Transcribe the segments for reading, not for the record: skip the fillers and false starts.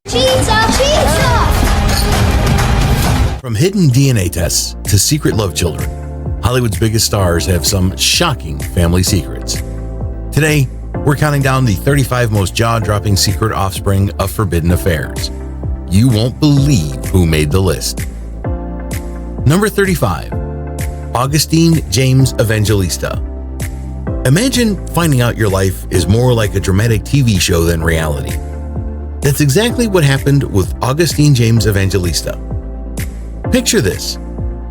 Pizza! Pizza! From hidden DNA tests to secret love children, Hollywood's biggest stars have some shocking family secrets. Today, we're counting down the 35 most jaw-dropping secret offspring of forbidden affairs. You won't believe who made the list. Number 35. Augustine James Evangelista. Imagine finding out your life is more like a dramatic TV show than reality. That's exactly what happened with Augustine James Evangelista. Picture this.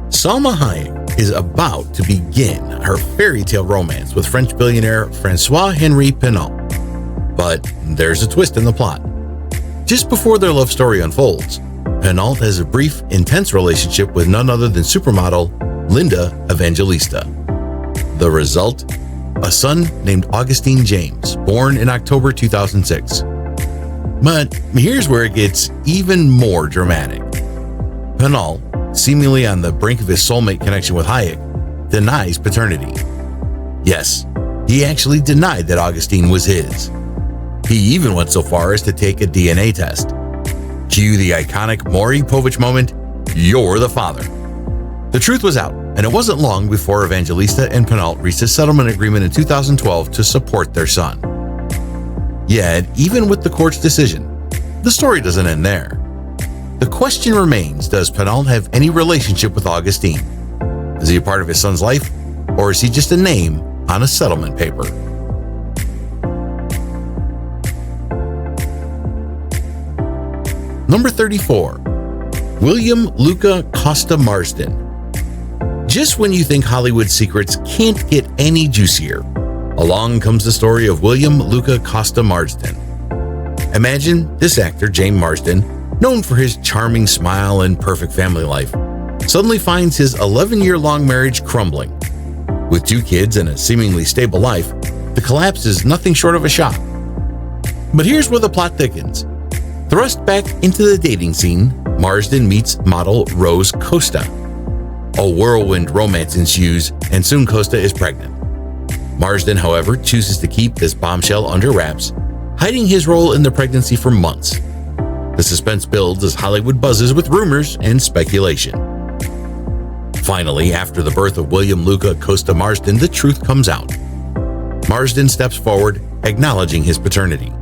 Salma Hayek is about to begin her fairy tale romance with French billionaire François-Henri Pinault. But there's a twist in the plot. Just before their love story unfolds, Pinault has a brief, intense relationship with none other than supermodel Linda Evangelista. The result? A son named Augustine James, born in October 2006. But here's where it gets even more dramatic. Pinault, seemingly on the brink of his soulmate connection with Hayek, denies paternity. Yes, he actually denied that Augustine was his. He even went so far as to take a DNA test. Cue the iconic Maury Povich moment, "You're the father." The truth was out, and it wasn't long before Evangelista and Pinault reached a settlement agreement in 2012 to support their son. Yet, even with the court's decision, the story doesn't end there. The question remains, does Pinault have any relationship with Augustine? Is he a part of his son's life, or is he just a name on a settlement paper? Number 34. William Luca Costa Marsden. Just when you think Hollywood secrets can't get any juicier, along comes the story of William Luca Costa Marsden. Imagine this actor, James Marsden, known for his charming smile and perfect family life, suddenly finds his 11-year-long marriage crumbling. With 2 kids and a seemingly stable life, the collapse is nothing short of a shock. But here's where the plot thickens. Thrust back into the dating scene, Marsden meets model Rose Costa. A whirlwind romance ensues, and soon Costa is pregnant. Marsden, however, chooses to keep this bombshell under wraps, hiding his role in the pregnancy for months. The suspense builds as Hollywood buzzes with rumors and speculation. Finally, after the birth of William Luca Costa Marsden, the truth comes out. Marsden steps forward, acknowledging his paternity.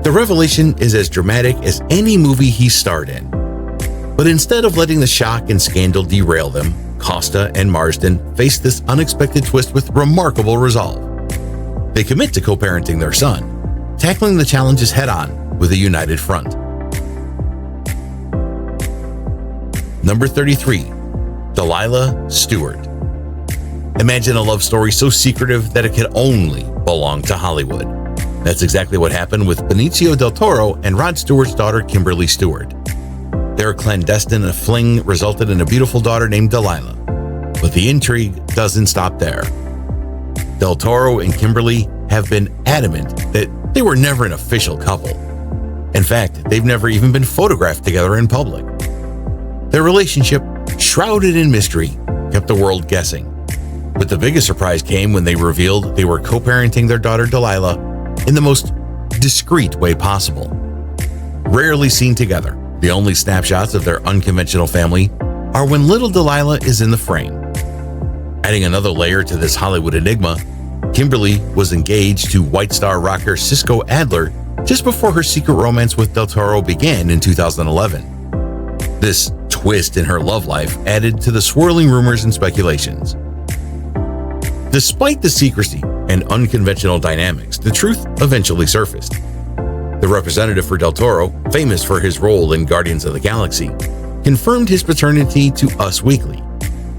The revelation is as dramatic as any movie he starred in. But instead of letting the shock and scandal derail them, Costa and Marsden face this unexpected twist with remarkable resolve. They commit to co-parenting their son, tackling the challenges head-on with a united front. Number 33. Delilah Stewart. Imagine a love story so secretive that it could only belong to Hollywood. That's exactly what happened with Benicio del Toro and Rod Stewart's daughter, Kimberly Stewart. Their clandestine fling resulted in a beautiful daughter named Delilah. But the intrigue doesn't stop there. Del Toro and Kimberly have been adamant that they were never an official couple. In fact, they've never even been photographed together in public. Their relationship, shrouded in mystery, kept the world guessing. But the biggest surprise came when they revealed they were co-parenting their daughter Delilah in the most discreet way possible. Rarely seen together, the only snapshots of their unconventional family are when little Delilah is in the frame. Adding another layer to this Hollywood enigma, Kimberly was engaged to White Star rocker Cisco Adler just before her secret romance with Del Toro began in 2011. This twist in her love life added to the swirling rumors and speculations. Despite the secrecy and unconventional dynamics, the truth eventually surfaced. The representative for Del Toro, famous for his role in Guardians of the Galaxy, confirmed his paternity to Us Weekly,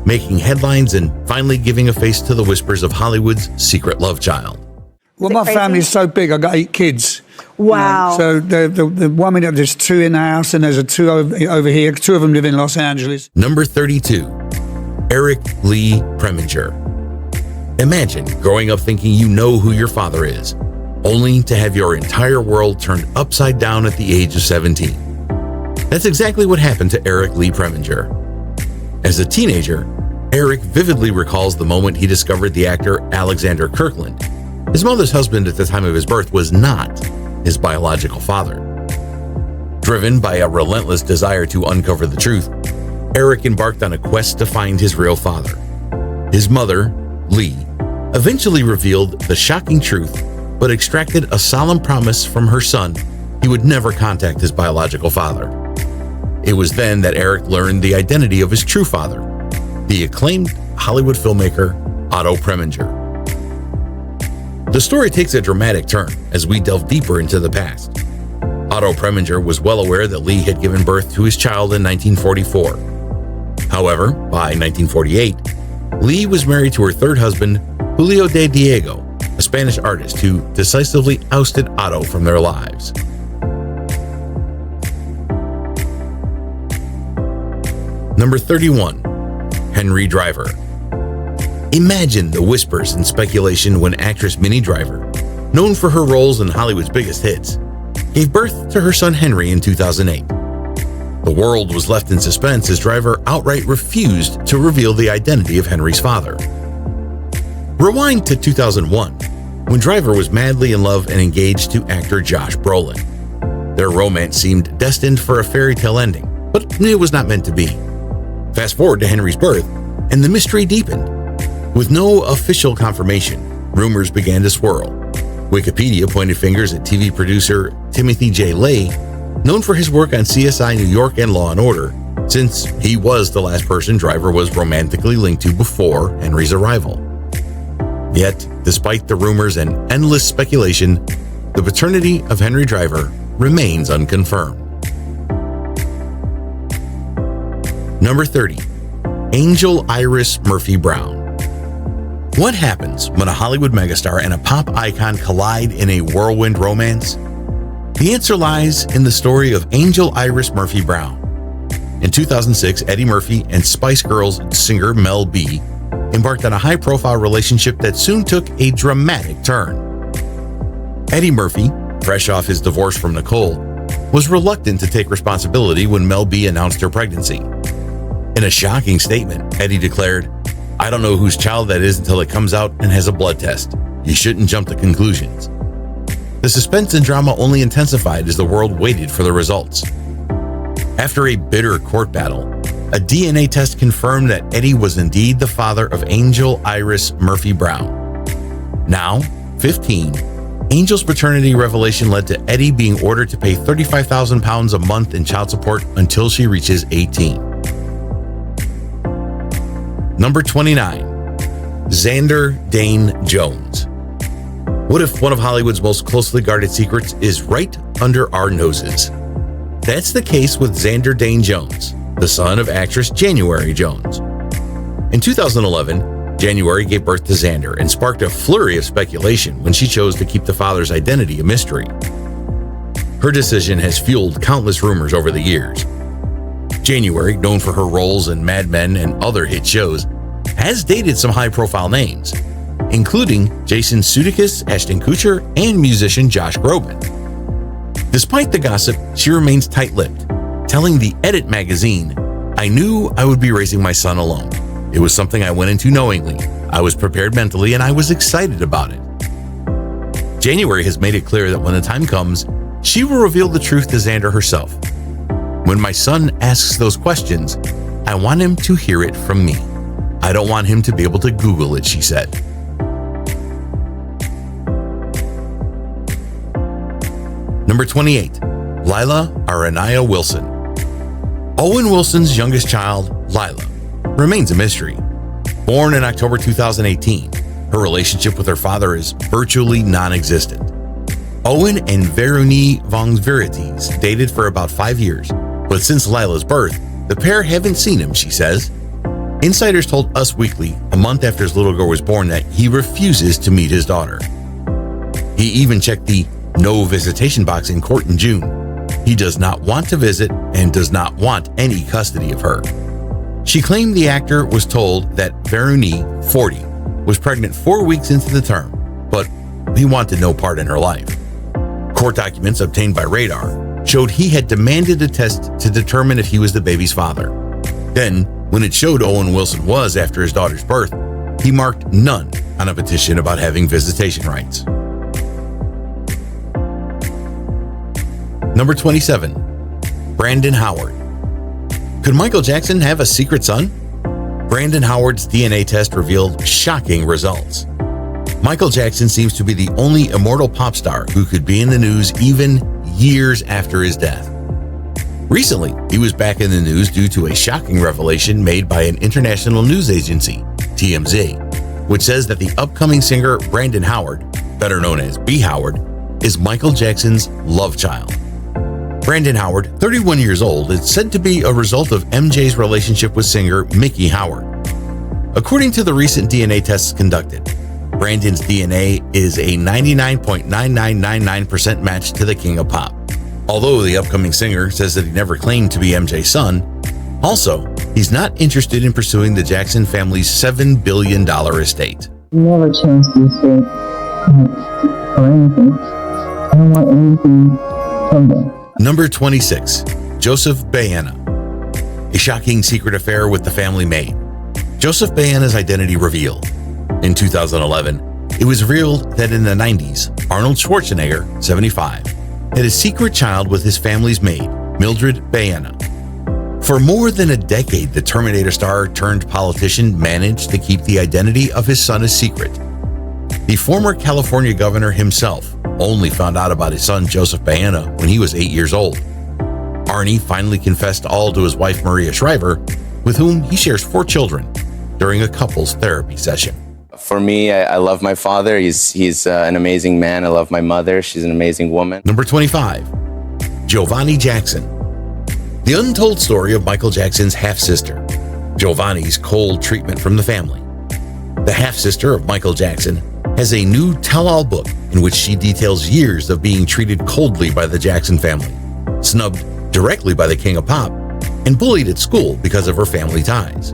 making headlines and finally giving a face to the whispers of Hollywood's secret love child. Well, my family's so big, I've got 8 kids. Wow. So the 1 minute there's 2 in the house and there's a 2 over here. 2 of them live in Los Angeles. Number 32. Eric Lee Preminger. Imagine growing up thinking you know who your father is, only to have your entire world turned upside down at the age of 17. That's exactly what happened to Eric Lee Preminger. As a teenager, Eric vividly recalls the moment he discovered the actor Alexander Kirkland. His mother's husband at the time of his birth was not his biological father. Driven by a relentless desire to uncover the truth, Eric embarked on a quest to find his real father. His mother, Lee, eventually revealed the shocking truth, but extracted a solemn promise from her son he would never contact his biological father. It was then that Eric learned the identity of his true father, the acclaimed Hollywood filmmaker Otto Preminger. The story takes a dramatic turn as we delve deeper into the past. Otto Preminger was well aware that Lee had given birth to his child in 1944. However, by 1948, Lee was married to her third husband, Julio de Diego, a Spanish artist who decisively ousted Otto from their lives. Number 31. Henry Driver. Imagine the whispers and speculation when actress Minnie Driver, known for her roles in Hollywood's biggest hits, gave birth to her son Henry in 2008. The world was left in suspense as Driver outright refused to reveal the identity of Henry's father. Rewind to 2001, when Driver was madly in love and engaged to actor Josh Brolin. Their romance seemed destined for a fairy tale ending, but it was not meant to be. Fast forward to Henry's birth, and the mystery deepened. With no official confirmation, rumors began to swirl. Wikipedia pointed fingers at TV producer Timothy J. Leigh, known for his work on CSI New York and Law & Order, since he was the last person Driver was romantically linked to before Henry's arrival. Yet, despite the rumors and endless speculation, the paternity of Henry Driver remains unconfirmed. Number 30. Angel Iris Murphy Brown. What happens when a Hollywood megastar and a pop icon collide in a whirlwind romance? The answer lies in the story of Angel Iris Murphy Brown. In 2006, Eddie Murphy and Spice Girls singer Mel B embarked on a high-profile relationship that soon took a dramatic turn. Eddie Murphy, fresh off his divorce from Nicole, was reluctant to take responsibility when Mel B announced her pregnancy. In a shocking statement, Eddie declared, "I don't know whose child that is until it comes out and has a blood test. You shouldn't jump to conclusions." The suspense and drama only intensified as the world waited for the results. After a bitter court battle, a DNA test confirmed that Eddie was indeed the father of Angel Iris Murphy Brown. Now, 15, Angel's paternity revelation led to Eddie being ordered to pay £35,000 a month in child support until she reaches 18. Number 29. Xander Dane Jones. What if one of Hollywood's most closely guarded secrets is right under our noses? That's the case with Xander Dane Jones, the son of actress January Jones. In 2011, January gave birth to Xander and sparked a flurry of speculation when she chose to keep the father's identity a mystery. Her decision has fueled countless rumors over the years. January, known for her roles in Mad Men and other hit shows, has dated some high-profile names, including Jason Sudeikis, Ashton Kutcher, and musician Josh Groban. Despite the gossip, she remains tight-lipped, telling the Edit magazine, "I knew I would be raising my son alone. It was something I went into knowingly. I was prepared mentally and I was excited about it." January has made it clear that when the time comes, she will reveal the truth to Xander herself. "When my son asks those questions, I want him to hear it from me. I don't want him to be able to Google it," she said. Number 28. Lila Aranaya Wilson. Owen Wilson's youngest child, Lila, remains a mystery. Born in October 2018, her relationship with her father is virtually non-existent. Owen and Veronique von Verities dated for about 5 years, but since Lila's birth, the pair haven't seen him, she says. Insiders told Us Weekly a month after his little girl was born that he refuses to meet his daughter. He even checked the no visitation box in court in June. He does not want to visit and does not want any custody of her. She claimed the actor was told that Veronique, 40, was pregnant 4 weeks into the term, but he wanted no part in her life. Court documents obtained by Radar showed he had demanded a test to determine if he was the baby's father. Then, when it showed Owen Wilson was after his daughter's birth, he marked none on a petition about having visitation rights. Number 27. Brandon Howard. Could Michael Jackson have a secret son? Brandon Howard's DNA test revealed shocking results. Michael Jackson seems to be the only immortal pop star who could be in the news even years after his death. Recently, he was back in the news due to a shocking revelation made by an international news agency, TMZ, which says that the upcoming singer Brandon Howard, better known as B. Howard, is Michael Jackson's love child. Brandon Howard, 31 years old, is said to be a result of MJ's relationship with singer Mickey Howard. According to the recent DNA tests conducted, Brandon's DNA is a 99.9999% match to the King of Pop. Although the upcoming singer says that he never claimed to be MJ's son, also, he's not interested in pursuing the Jackson family's $7 billion estate. Never changed this shape or anything. I don't want anything from them. Number 26. Joseph Baena. A shocking secret affair with the family maid. Joseph Baena's identity revealed. In 2011, it was revealed that in the 90s, Arnold Schwarzenegger, 75, had a secret child with his family's maid, Mildred Baena. For more than a decade, the Terminator star turned politician managed to keep the identity of his son a secret. The former California governor himself only found out about his son Joseph Baena when he was 8 years old. Arnie finally confessed all to his wife Maria Shriver, with whom he shares 4 children, during a couples therapy session. For me, I love my father. He's an amazing man. I love my mother. She's an amazing woman. Number 25. Giovanni Jackson. The untold story of Michael Jackson's half-sister, Giovanni's cold treatment from the family. The half-sister of Michael Jackson has a new tell-all book in which she details years of being treated coldly by the Jackson family, snubbed directly by the King of Pop, and bullied at school because of her family ties.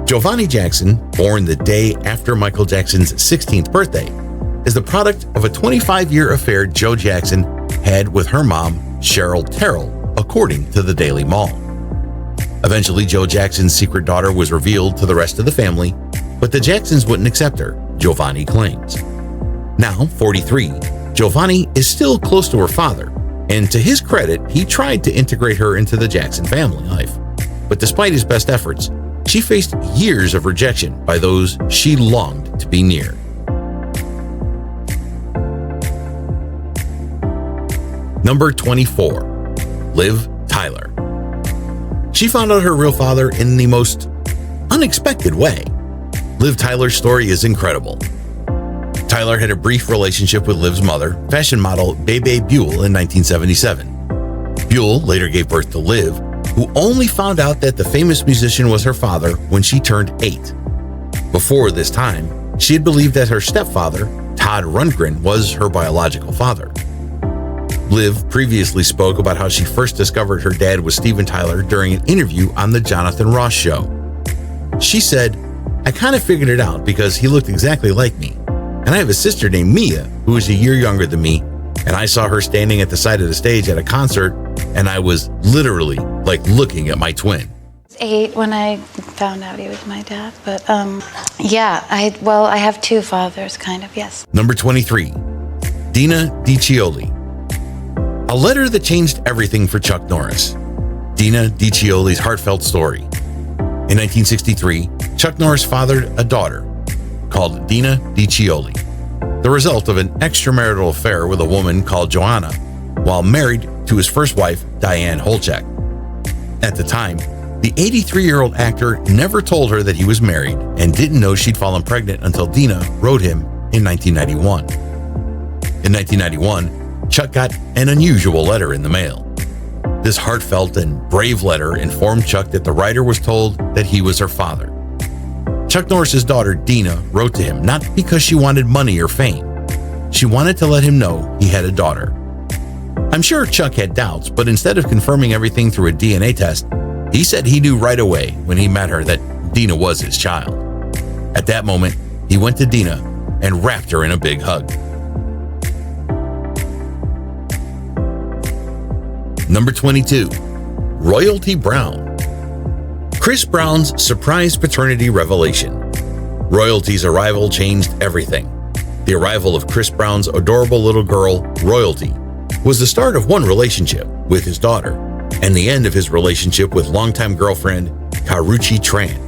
Giovanni Jackson, born the day after Michael Jackson's 16th birthday, is the product of a 25-year affair Joe Jackson had with her mom, Cheryl Terrell, according to the Daily Mail. Eventually, Joe Jackson's secret daughter was revealed to the rest of the family, but the Jacksons wouldn't accept her, Giovanni claims. Now, 43, Giovanni is still close to her father, and to his credit, he tried to integrate her into the Jackson family life. But despite his best efforts, she faced years of rejection by those she longed to be near. Number 24. Liv Tyler. She found out her real father in the most unexpected way. Liv Tyler's story is incredible. Tyler had a brief relationship with Liv's mother, fashion model Bebe Buell, in 1977. Buell later gave birth to Liv, who only found out that the famous musician was her father when she turned 8. Before this time, she had believed that her stepfather, Todd Rundgren, was her biological father. Liv previously spoke about how she first discovered her dad was Steven Tyler during an interview on The Jonathan Ross Show. She said, "I kind of figured it out because he looked exactly like me. And I have a sister named Mia, who is a year younger than me, and I saw her standing at the side of the stage at a concert, and I was literally like looking at my twin." 8 when I found out he was my dad, but yeah, I have 2 fathers, kind of, yes. Number 23. Dina DiCioli. A letter that changed everything for Chuck Norris. Dina DiCioli's heartfelt story. In 1963, Chuck Norris fathered a daughter called Dina DiCioli, the result of an extramarital affair with a woman called Joanna, while married to his first wife, Diane Holchek. At the time, the 83-year-old actor never told her that he was married and didn't know she'd fallen pregnant until Dina wrote him in 1991. In 1991, Chuck got an unusual letter in the mail. This heartfelt and brave letter informed Chuck that the writer was told that he was her father. Chuck Norris's daughter, Dina, wrote to him not because she wanted money or fame. She wanted to let him know he had a daughter. I'm sure Chuck had doubts, but instead of confirming everything through a DNA test, he said he knew right away when he met her that Dina was his child. At that moment, he went to Dina and wrapped her in a big hug. Number 22. Royalty Brown. Chris Brown's surprise paternity revelation. Royalty's arrival changed everything. The arrival of Chris Brown's adorable little girl, Royalty, was the start of one relationship with his daughter. and the end of his relationship with longtime girlfriend Karuchi Tran.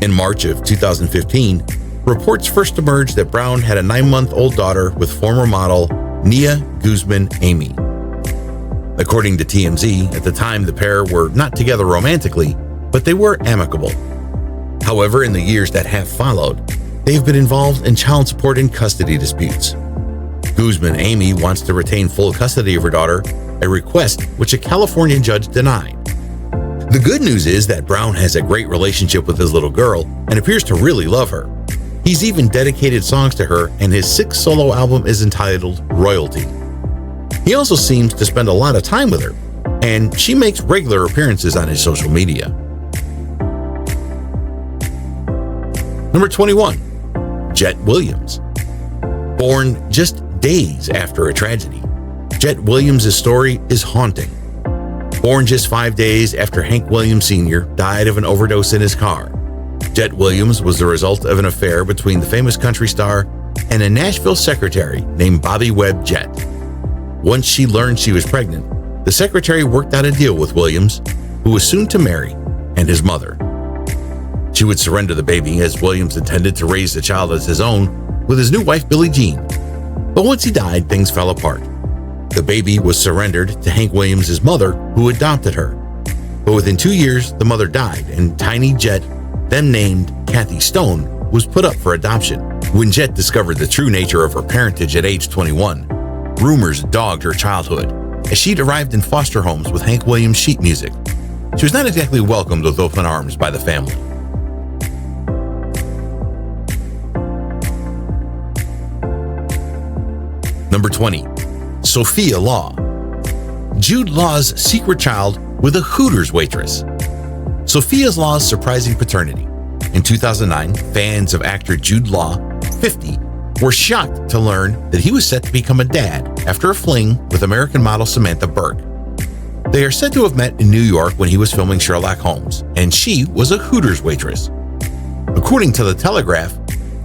In March of 2015, reports first emerged that Brown had a 9-month-old daughter with former model Nia Guzman Amy. According to TMZ, at the time the pair were not together romantically, but they were amicable. However, in the years that have followed, they have been involved in child support and custody disputes. Guzman Amy wants to retain full custody of her daughter, a request which a California judge denied. The good news is that Brown has a great relationship with his little girl and appears to really love her. He's even dedicated songs to her, and his 6th solo album is entitled Royalty. He also seems to spend a lot of time with her, and she makes regular appearances on his social media. Number 21. Jet Williams. Born just days after a tragedy, Jet Williams' story is haunting. Born just 5 days after Hank Williams Sr. died of an overdose in his car, Jet Williams was the result of an affair between the famous country star and a Nashville secretary named Bobby Webb Jett. Once she learned she was pregnant, the secretary worked out a deal with Williams, who was soon to marry, and his mother. She would surrender the baby, as Williams intended to raise the child as his own with his new wife Billie Jean. But once he died, things fell apart. The baby was surrendered to Hank Williams' mother, who adopted her. But within 2 years, the mother died, and tiny Jet, then named Kathy Stone, was put up for adoption. When Jet discovered the true nature of her parentage at age 21, rumors dogged her childhood, as she'd arrived in foster homes with Hank Williams sheet music. She was not exactly welcomed with open arms by the family. Number 20. Sophia Law. Jude Law's secret child with a Hooters waitress. Sophia Law's surprising paternity. In 2009, fans of actor Jude Law, 50, were shocked to learn that he was set to become a dad after a fling with American model Samantha Burke. They are said to have met in New York when he was filming Sherlock Holmes, and she was a Hooters waitress. According to The Telegraph,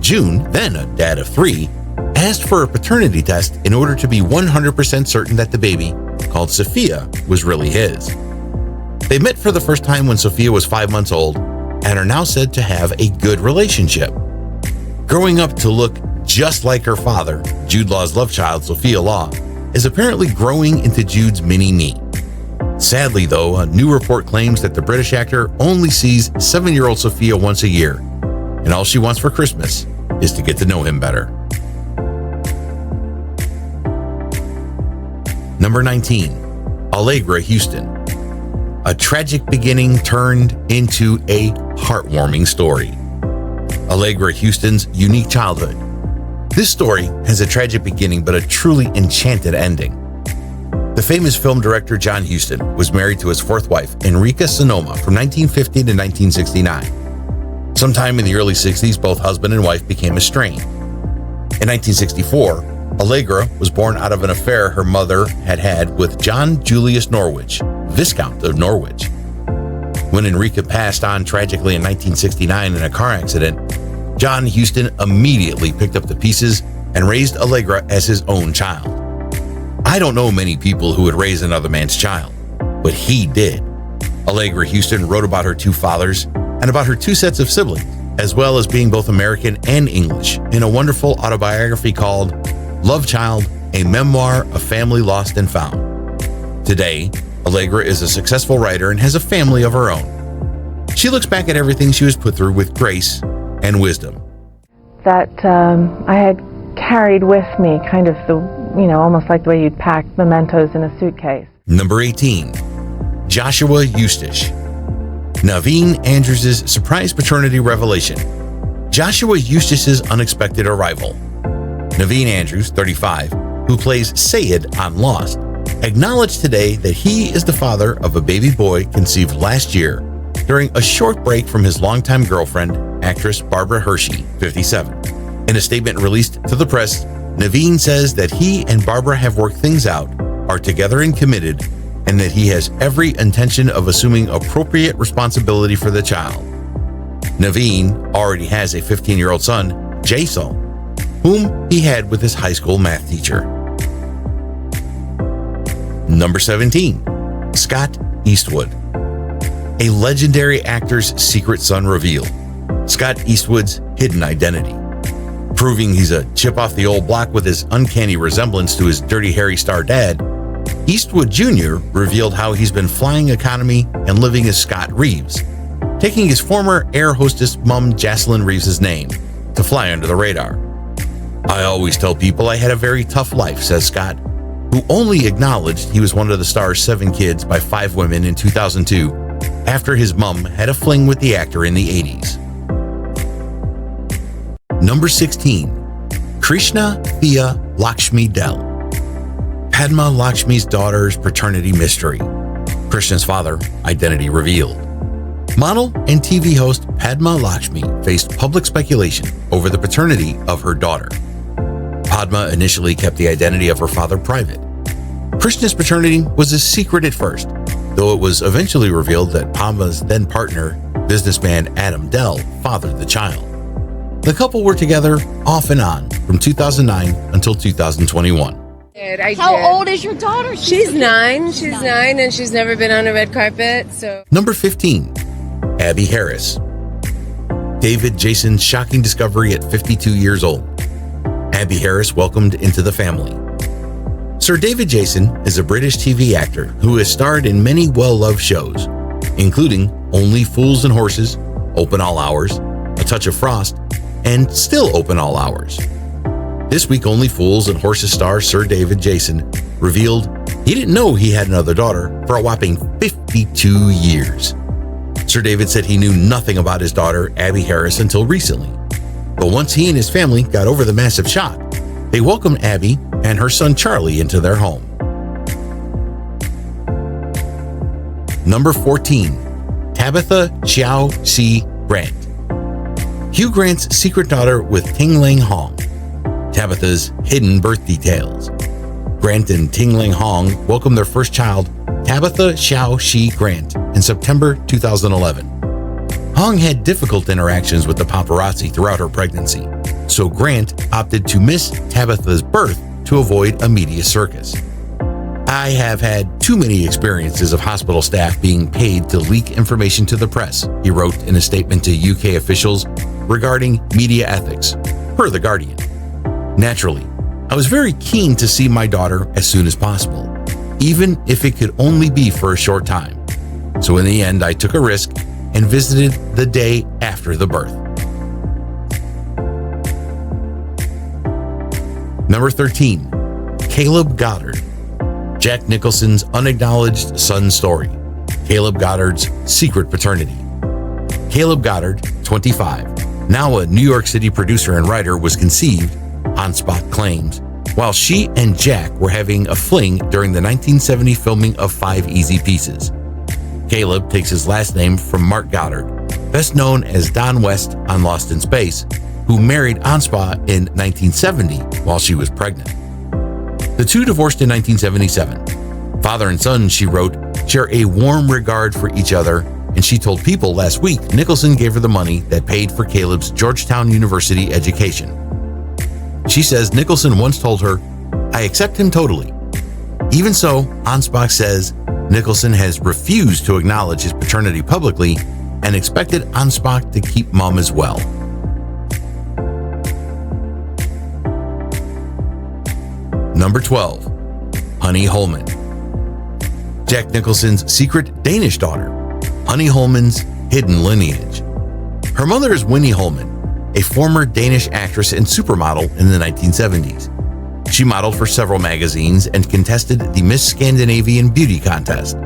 June, then a dad of 3, asked for a paternity test in order to be 100% certain that the baby, called Sophia, was really his. They met for the first time when Sophia was 5 months old and are now said to have a good relationship. Growing up to look just like her father, Jude Law's love child, Sophia Law, is apparently growing into Jude's mini-me. Sadly, though, a new report claims that the British actor only sees 7-year-old Sophia once a year, and all she wants for Christmas is to get to know him better. Number 19. Allegra Houston. A tragic beginning turned into a heartwarming story. Allegra Houston's unique childhood. This story has a tragic beginning but a truly enchanted ending. The famous film director John Huston was married to his 4th wife, Enrica Sonoma, from 1950 to 1969. Sometime in the early 60s, both husband and wife became estranged. In 1964, Allegra was born out of an affair her mother had had with John Julius Norwich, Viscount of Norwich. When Enrica passed on tragically in 1969 in a car accident, John Huston immediately picked up the pieces and raised Allegra as his own child. I don't know many people who would raise another man's child, but he did. Allegra Houston wrote about her 2 fathers and about her 2 sets of siblings, as well as being both American and English, in a wonderful autobiography called Love Child, a memoir of family lost and found. Today, Allegra is a successful writer and has a family of her own. She looks back at everything she was put through with grace and wisdom. That I had carried with me, kind of the, almost like the way you'd pack mementos in a suitcase. Number 18. Joshua Eustace. Naveen Andrews' surprise paternity revelation. Joshua Eustace's unexpected arrival. Naveen Andrews, 35, who plays Sayed on Lost, acknowledged today that he is the father of a baby boy conceived last year during a short break from his longtime girlfriend, actress Barbara Hershey, 57. In a statement released to the press, Naveen says that he and Barbara have worked things out, are together and committed, and that he has every intention of assuming appropriate responsibility for the child. Naveen already has a 15-year-old son, Jason, whom he had with his high school math teacher. Number 17. Scott Eastwood. A legendary actor's secret son revealed. Scott Eastwood's hidden identity. Proving he's a chip off the old block with his uncanny resemblance to his Dirty Harry star dad, Eastwood Jr. revealed how he's been flying economy and living as Scott Reeves, taking his former air hostess mom Jocelyn Reeves' name to fly under the radar. "I always tell people I had a very tough life," says Scott, who only acknowledged he was one of the star's 7 kids by 5 women in 2002 after his mom had a fling with the actor in the 80s. Number 16. Krishna Thea Lakshmi Dell. Padma Lakshmi's daughter's paternity mystery. Krishna's father, identity revealed. Model and TV host Padma Lakshmi faced public speculation over the paternity of her daughter. Padma initially kept the identity of her father private. Krishna's paternity was a secret at first, though it was eventually revealed that Padma's then partner, businessman Adam Dell, fathered the child. The couple were together off and on from 2009 until 2021. How old is your daughter? She's 9. She's 9 and she's never been on a red carpet, so. Number 15. Abby Harris. David Jason's shocking discovery at 52 years old. Abby Harris welcomed into the family. Sir David Jason is a British TV actor who has starred in many well-loved shows, including Only Fools and Horses, Open All Hours, A Touch of Frost, and Still Open All Hours. This week, Only Fools and Horses star Sir David Jason revealed he didn't know he had another daughter for a whopping 52 years. Sir David said he knew nothing about his daughter, Abby Harris, until recently. But once he and his family got over the massive shock, they welcomed Abby and her son Charlie into their home. Number 14. Tabitha Xiao C. Grant. Hugh Grant's secret daughter with Ting Ling Hong. Tabitha's hidden birth details. Grant and Ting Ling Hong welcomed their first child, Tabitha Xiao Shi Grant, in September 2011. Hong had difficult interactions with the paparazzi throughout her pregnancy, so Grant opted to miss Tabitha's birth to avoid a media circus. "I have had too many experiences of hospital staff being paid to leak information to the press," he wrote in a statement to UK officials regarding media ethics, per The Guardian. "Naturally, I was very keen to see my daughter as soon as possible, even if it could only be for a short time. So in the end, I took a risk and visited the day after the birth." Number 13. Caleb Goddard. Jack Nicholson's unacknowledged son story. Caleb Goddard's secret paternity. Caleb Goddard, 25, now a New York City producer and writer, was conceived, on-spot claims, while she and Jack were having a fling during the 1970 filming of 5 Easy Pieces. Caleb takes his last name from Mark Goddard, best known as Don West on Lost in Space, who married Anspa in 1970 while she was pregnant. The two divorced in 1977. Father and son, she wrote, share a warm regard for each other, and she told People last week Nicholson gave her the money that paid for Caleb's Georgetown University education. She says Nicholson once told her, "I accept him totally." Even so, Ansbach says Nicholson has refused to acknowledge his paternity publicly and expected Ansbach to keep mum as well. Number 12. Honey Holman. Jack Nicholson's secret Danish daughter, Honey Holman's hidden lineage. Her mother is Winnie Holman, a former Danish actress and supermodel in the 1970s. She modeled for several magazines and contested the Miss Scandinavian Beauty Contest.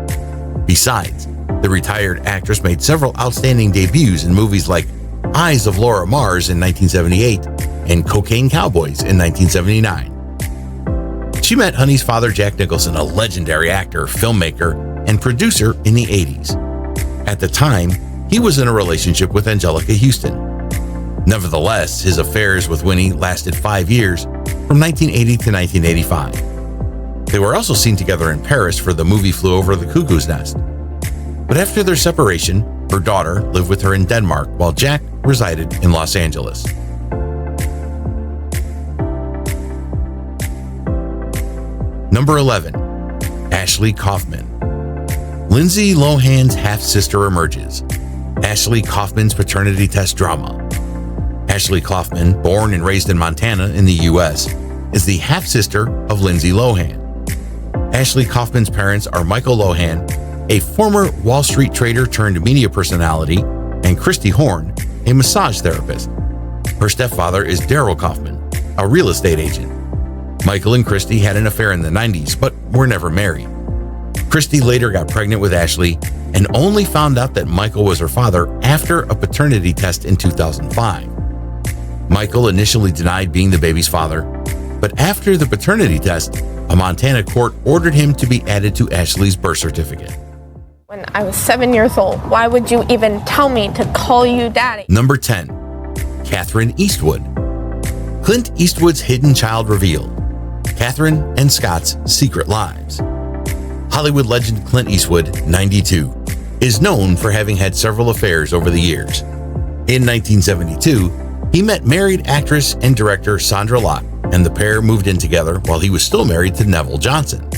Besides, the retired actress made several outstanding debuts in movies like Eyes of Laura Mars in 1978 and Cocaine Cowboys in 1979. She met Honey's father, Jack Nicholson, a legendary actor, filmmaker, and producer in the 80s. At the time, he was in a relationship with Angelica Houston. Nevertheless, his affairs with Winnie lasted 5 years, from 1980 to 1985. They were also seen together in Paris for the movie Flew Over the Cuckoo's Nest. But after their separation, her daughter lived with her in Denmark while Jack resided in Los Angeles. Number 11. Ashley Kaufman. Lindsay Lohan's half-sister emerges. Ashley Kaufman's paternity test drama. Ashley Kaufman, born and raised in Montana in the U.S., is the half-sister of Lindsay Lohan. Ashley Kaufman's parents are Michael Lohan, a former Wall Street trader turned media personality, and Christy Horn, a massage therapist. Her stepfather is Daryl Kaufman, a real estate agent. Michael and Christy had an affair in the 90s, but were never married. Christy later got pregnant with Ashley and only found out that Michael was her father after a paternity test in 2005. Michael initially denied being the baby's father, but after the paternity test, a Montana court ordered him to be added to Ashley's birth certificate. When I was 7 years old, why would you even tell me to call you daddy? Number 10. Catherine Eastwood. Clint Eastwood's hidden child revealed. Catherine and Scott's secret lives. Hollywood legend Clint Eastwood, 92, is known for having had several affairs over the years. In 1972, he met married actress and director Sandra Locke, and the pair moved in together while he was still married to Neville Johnson.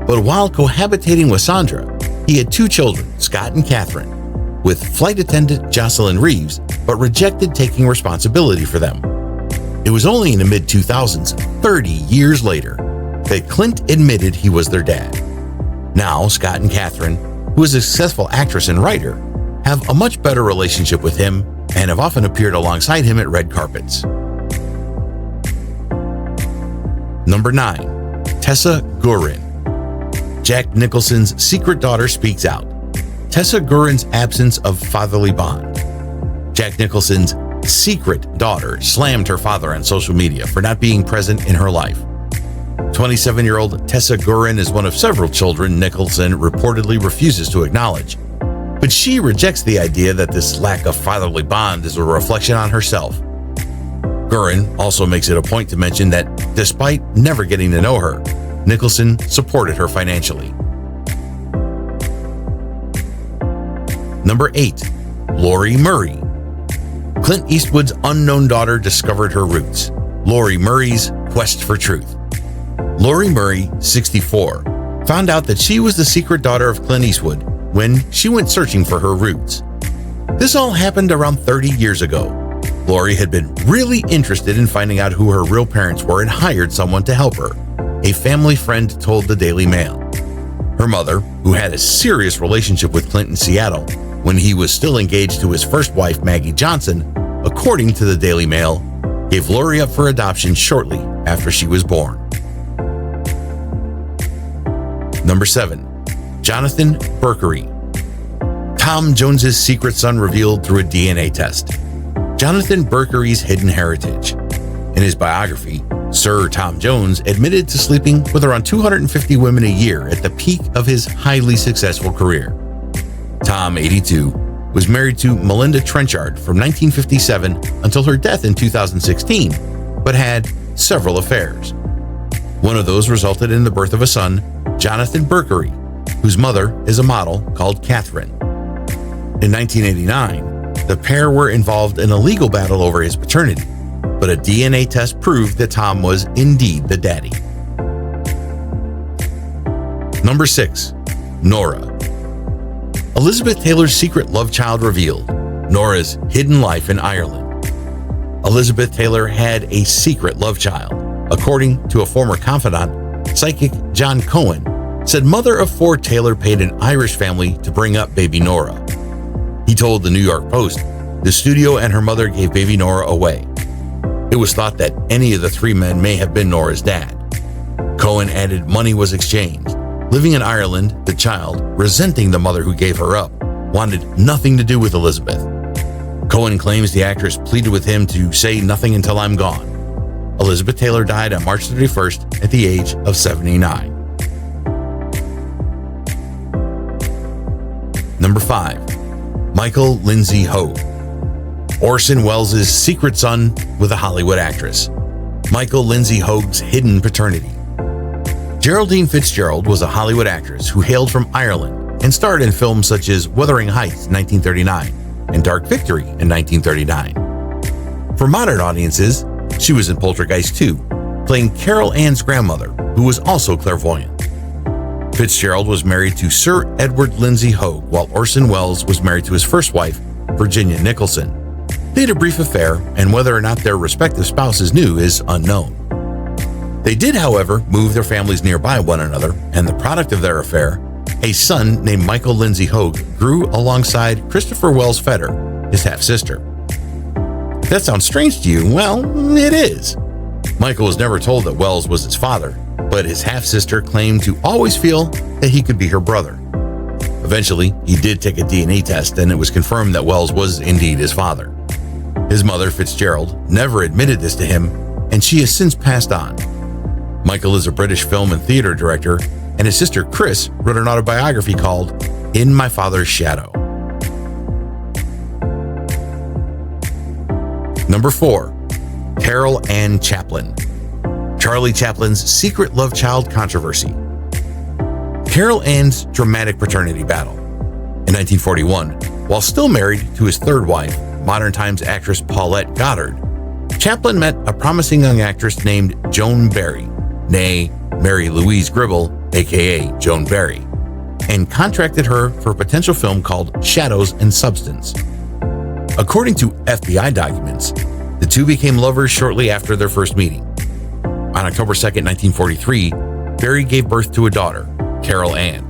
But while cohabitating with Sandra, he had 2 children, Scott and Catherine, with flight attendant Jocelyn Reeves, but rejected taking responsibility for them. It was only in the mid-2000s, 30 years later, that Clint admitted he was their dad. Now, Scott and Catherine, who is a successful actress and writer, have a much better relationship with him and have often appeared alongside him at red carpets. Number 9. Tessa Guerin. Jack Nicholson's secret daughter speaks out. Tessa Guerin's absence of fatherly bond. Jack Nicholson's secret daughter slammed her father on social media for not being present in her life. 27-year-old Tessa Guerin is one of several children Nicholson reportedly refuses to acknowledge, but she rejects the idea that this lack of fatherly bond is a reflection on herself. Guerin also makes it a point to mention that despite never getting to know her, Nicholson supported her financially. Number 8. Lori Murray. Clint Eastwood's unknown daughter discovered her roots. Lori Murray's quest for truth. Lori Murray, 64, found out that she was the secret daughter of Clint Eastwood when she went searching for her roots. This all happened around 30 years ago. Lori had been really interested in finding out who her real parents were and hired someone to help her. A family friend told the Daily Mail. Her mother, who had a serious relationship with Clint in Seattle when he was still engaged to his first wife, Maggie Johnson, according to the Daily Mail, gave Lori up for adoption shortly after she was born. Number 7. Jonathan Berkery. Tom Jones's secret son revealed through a DNA test. Jonathan Berkery's hidden heritage. In his biography, Sir Tom Jones admitted to sleeping with around 250 women a year at the peak of his highly successful career. Tom, 82, was married to Melinda Trenchard from 1957 until her death in 2016, but had several affairs. One of those resulted in the birth of a son, Jonathan Berkery, whose mother is a model called Catherine. In 1989, the pair were involved in a legal battle over his paternity, but a DNA test proved that Tom was indeed the daddy. Number 6. Nora. Elizabeth Taylor's secret love child revealed. Nora's hidden life in Ireland. Elizabeth Taylor had a secret love child. According to a former confidant, psychic John Cohen said mother of 4 Taylor paid an Irish family to bring up baby Nora. He told the New York Post the studio and her mother gave baby Nora away. It was thought that any of the 3 men may have been Nora's dad. Cohen added money was exchanged. Living in Ireland, the child, resenting the mother who gave her up, wanted nothing to do with Elizabeth. Cohen claims the actress pleaded with him to say nothing until I'm gone. Elizabeth Taylor died on March 31st at the age of 79. Number 5. Michael Lindsay Hogue. Orson Welles' secret son with a Hollywood actress. Michael Lindsay Hogue's hidden paternity. Geraldine Fitzgerald was a Hollywood actress who hailed from Ireland and starred in films such as Wuthering Heights in 1939 and Dark Victory in 1939. For modern audiences, she was in Poltergeist 2, playing Carol Ann's grandmother, who was also clairvoyant. Fitzgerald was married to Sir Edward Lindsay Hogue, while Orson Welles was married to his first wife, Virginia Nicholson. They had a brief affair, and whether or not their respective spouses knew is unknown. They did, however, move their families nearby one another, and the product of their affair, a son named Michael Lindsay Hogue, grew alongside Christopher Wells Fetter, his half-sister. If that sounds strange to you, well, it is. Michael was never told that Wells was his father, but his half-sister claimed to always feel that he could be her brother. Eventually, he did take a DNA test, and it was confirmed that Wells was indeed his father. His mother, Fitzgerald, never admitted this to him, and she has since passed on. Michael is a British film and theater director, and his sister Chris wrote an autobiography called In My Father's Shadow. Number 4. Carol Ann Chaplin. Charlie Chaplin's secret love child controversy. Carol Ann's dramatic paternity battle. In 1941, while still married to his third wife, modern times actress Paulette Goddard, Chaplin met a promising young actress named Joan Barry, née Mary Louise Gribble, aka Joan Barry, and contracted her for a potential film called Shadows and Substance. According to FBI documents, the two became lovers shortly after their first meeting. On October 2, 1943, Barry gave birth to a daughter, Carol Ann.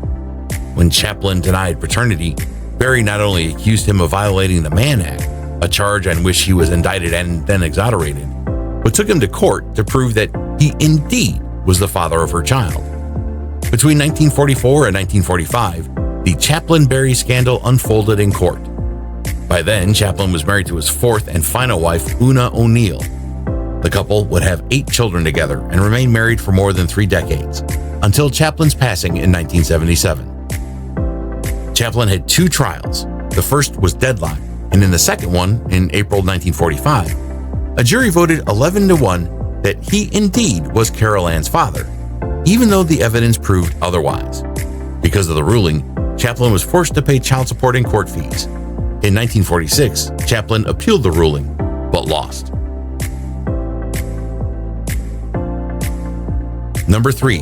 When Chaplin denied paternity, Barry not only accused him of violating the Mann Act, a charge on which he was indicted and then exonerated, but took him to court to prove that he indeed was the father of her child. Between 1944 and 1945, the Chaplin-Barry scandal unfolded in court. By then, Chaplin was married to his fourth and final wife, Una O'Neill. The couple would have 8 children together and remain married for more than 3 decades, until Chaplin's passing in 1977. Chaplin had 2 trials. The first was deadlocked, and in the second one, in April 1945, a jury voted 11-1 that he indeed was Carol Ann's father, even though the evidence proved otherwise. Because of the ruling, Chaplin was forced to pay child support and court fees. In 1946, Chaplin appealed the ruling, but lost. Number 3.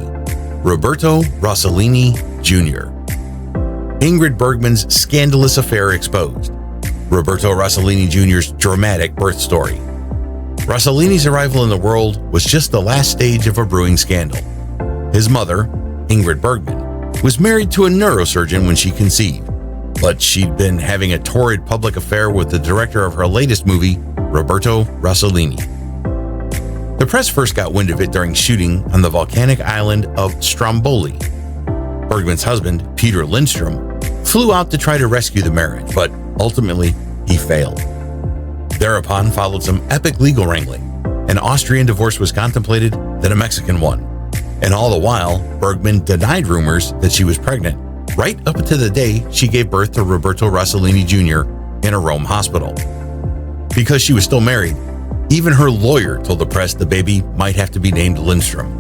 Roberto Rossellini Jr. Ingrid Bergman's scandalous affair exposed. Roberto Rossellini Jr.'s dramatic birth story. Rossellini's arrival in the world was just the last stage of a brewing scandal. His mother, Ingrid Bergman, was married to a neurosurgeon when she conceived, but she'd been having a torrid public affair with the director of her latest movie, Roberto Rossellini. The press first got wind of it during shooting on the volcanic island of Stromboli. Bergman's husband, Peter Lindstrom, flew out to try to rescue the marriage, but ultimately he failed. Thereupon followed some epic legal wrangling. An Austrian divorce was contemplated, then a Mexican one. And all the while, Bergman denied rumors that she was pregnant, right up to the day she gave birth to Roberto Rossellini Jr. in a Rome hospital. Because she was still married, even her lawyer told the press the baby might have to be named Lindstrom.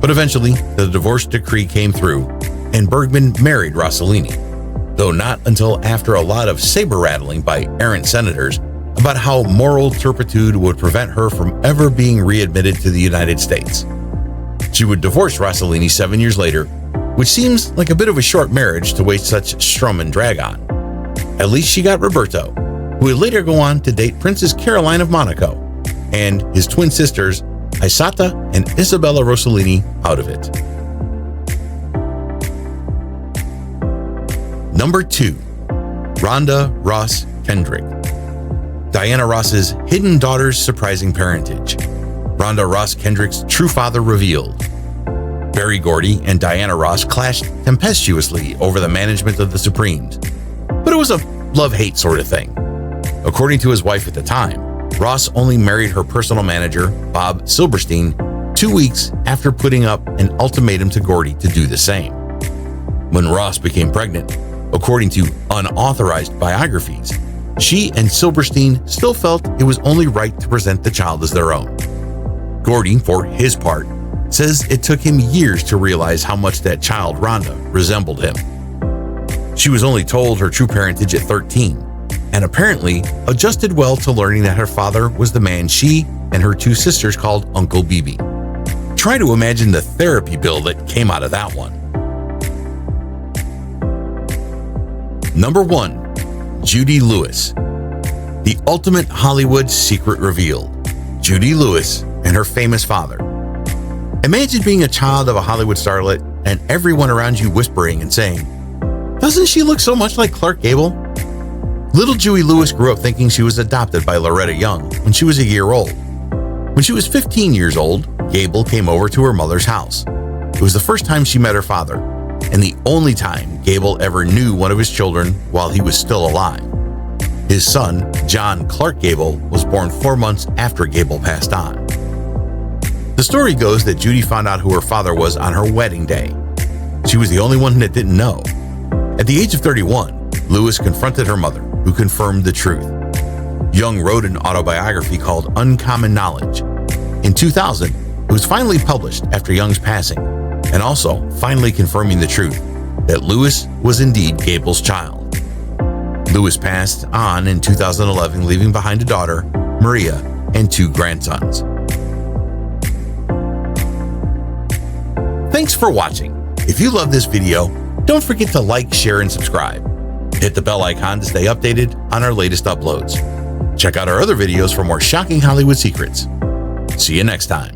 But eventually, the divorce decree came through, and Bergman married Rossellini, though not until after a lot of saber-rattling by errant senators about how moral turpitude would prevent her from ever being readmitted to the United States. She would divorce Rossellini 7 years later, which seems like a bit of a short marriage to waste such strum and drag on. At least she got Roberto, who would later go on to date Princess Caroline of Monaco, and his twin sisters, Isata and Isabella Rossellini, out of it. Number 2. Rhonda Ross Kendrick. Diana Ross's hidden daughter's surprising parentage. Rhonda Ross Kendrick's true father revealed. Berry Gordy and Diana Ross clashed tempestuously over the management of the Supremes, but it was a love-hate sort of thing. According to his wife at the time, Ross only married her personal manager, Bob Silberstein, 2 weeks after putting up an ultimatum to Gordy to do the same. When Ross became pregnant, according to unauthorized biographies, she and Silberstein still felt it was only right to present the child as their own. Gordy, for his part, says it took him years to realize how much that child, Rhonda, resembled him. She was only told her true parentage at 13, and apparently adjusted well to learning that her father was the man she and her 2 sisters called Uncle BB. Try to imagine the therapy bill that came out of that one. Number 1. Judy Lewis. The ultimate Hollywood secret revealed. Judy Lewis and her famous father. Imagine being a child of a Hollywood starlet and everyone around you whispering and saying, "Doesn't she look so much like Clark Gable?" Little Judy Lewis grew up thinking she was adopted by Loretta Young when she was a year old. When she was 15 years old, Gable came over to her mother's house. It was the first time she met her father, and the only time Gable ever knew one of his children while he was still alive. His son, John Clark Gable, was born 4 months after Gable passed on. The story goes that Judy found out who her father was on her wedding day. She was the only one that didn't know. At the age of 31, Lewis confronted her mother, who confirmed the truth. Young wrote an autobiography called Uncommon Knowledge. In 2000, it was finally published after Young's passing, and also finally confirming the truth that Lewis was indeed Gable's child. Lewis passed on in 2011, leaving behind a daughter, Maria, and 2 grandsons. Thanks for watching. If you love this video, don't forget to like, share, and subscribe. Hit the bell icon to stay updated on our latest uploads. Check out our other videos for more shocking Hollywood secrets. See you next time.